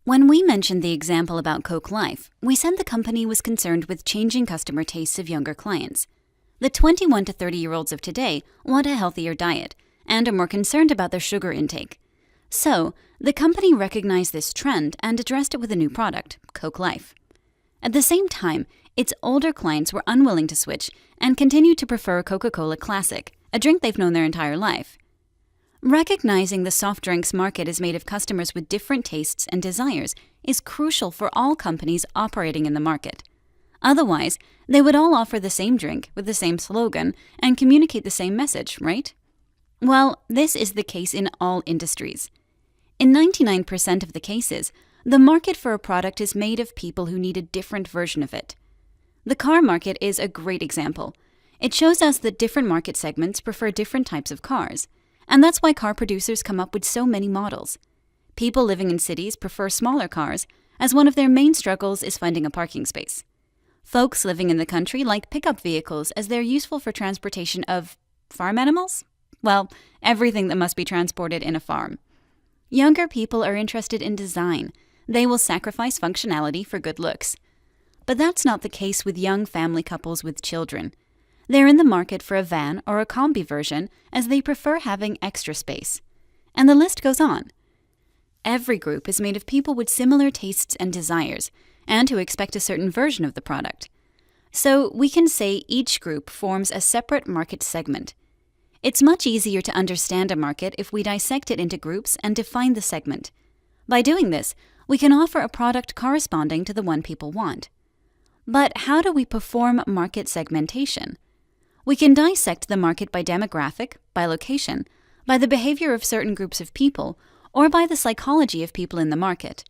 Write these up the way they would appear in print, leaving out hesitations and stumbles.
When we mentioned the example about Coke Life, we said the company was concerned with changing customer tastes of younger clients. The 21 to 30-year-olds of today want a healthier diet and are more concerned about their sugar intake. So, the company recognized this trend and addressed it with a new product, Coke Life. At the same time, its older clients were unwilling to switch and continued to prefer Coca-Cola Classic, a drink they've known their entire life. Recognizing the soft drinks market is made of customers with different tastes and desires is crucial for all companies operating in the market. Otherwise, they would all offer the same drink with the same slogan and communicate the same message, right? Well, this is the case in all industries. In 99% of the cases, the market for a product is made of people who need a different version of it. The car market is a great example. It shows us that different market segments prefer different types of cars. And that's why car producers come up with so many models. People living in cities prefer smaller cars, as one of their main struggles is finding a parking space. Folks living in the country like pickup vehicles as they're useful for transportation of farm animals? Well, everything that must be transported in a farm. Younger people are interested in design. They will sacrifice functionality for good looks. But that's not the case with young family couples with children. They're in the market for a van or a combi version as they prefer having extra space. And the list goes on. Every group is made of people with similar tastes and desires, and who expect a certain version of the product. So we can say each group forms a separate market segment. It's much easier to understand a market if we dissect it into groups and define the segment. By doing this, we can offer a product corresponding to the one people want. But how do we perform market segmentation? We can dissect the market by demographic, by location, by the behavior of certain groups of people, or by the psychology of people in the market.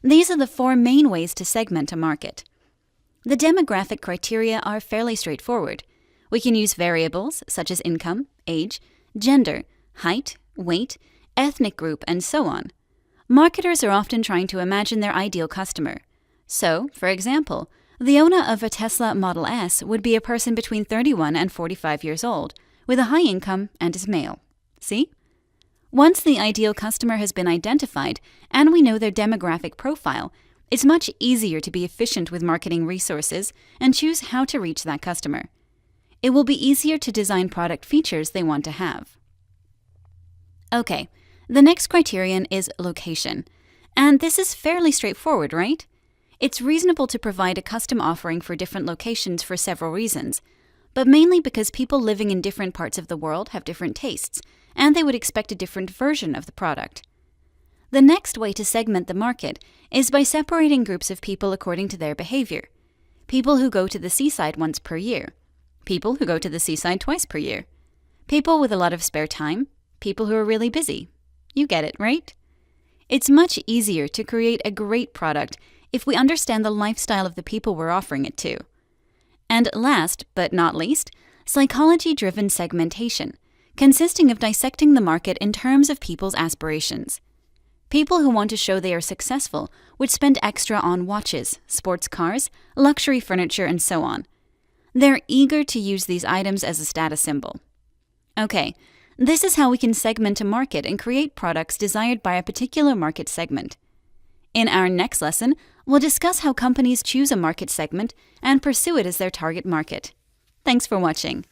These are the four main ways to segment a market. The demographic criteria are fairly straightforward. We can use variables such as income, age, gender, height, weight, ethnic group, and so on. Marketers are often trying to imagine their ideal customer. So, for example, the owner of a Tesla Model S would be a person between 31 and 45 years old, with a high income and is male. See? Once the ideal customer has been identified and we know their demographic profile, it's much easier to be efficient with marketing resources and choose how to reach that customer. It will be easier to design product features they want to have. Okay, the next criterion is location. And this is fairly straightforward, right? It's reasonable to provide a custom offering for different locations for several reasons, but mainly because people living in different parts of the world have different tastes, and they would expect a different version of the product. The next way to segment the market is by separating groups of people according to their behavior. People who go to the seaside once per year. People who go to the seaside twice per year. People with a lot of spare time. People who are really busy. You get it, right? It's much easier to create a great product if we understand the lifestyle of the people we're offering it to. And last, but not least, psychology-driven segmentation, consisting of dissecting the market in terms of people's aspirations. People who want to show they are successful would spend extra on watches, sports cars, luxury furniture, and so on. They're eager to use these items as a status symbol. Okay, this is how we can segment a market and create products desired by a particular market segment. In our next lesson, we'll discuss how companies choose a market segment and pursue it as their target market. Thanks for watching.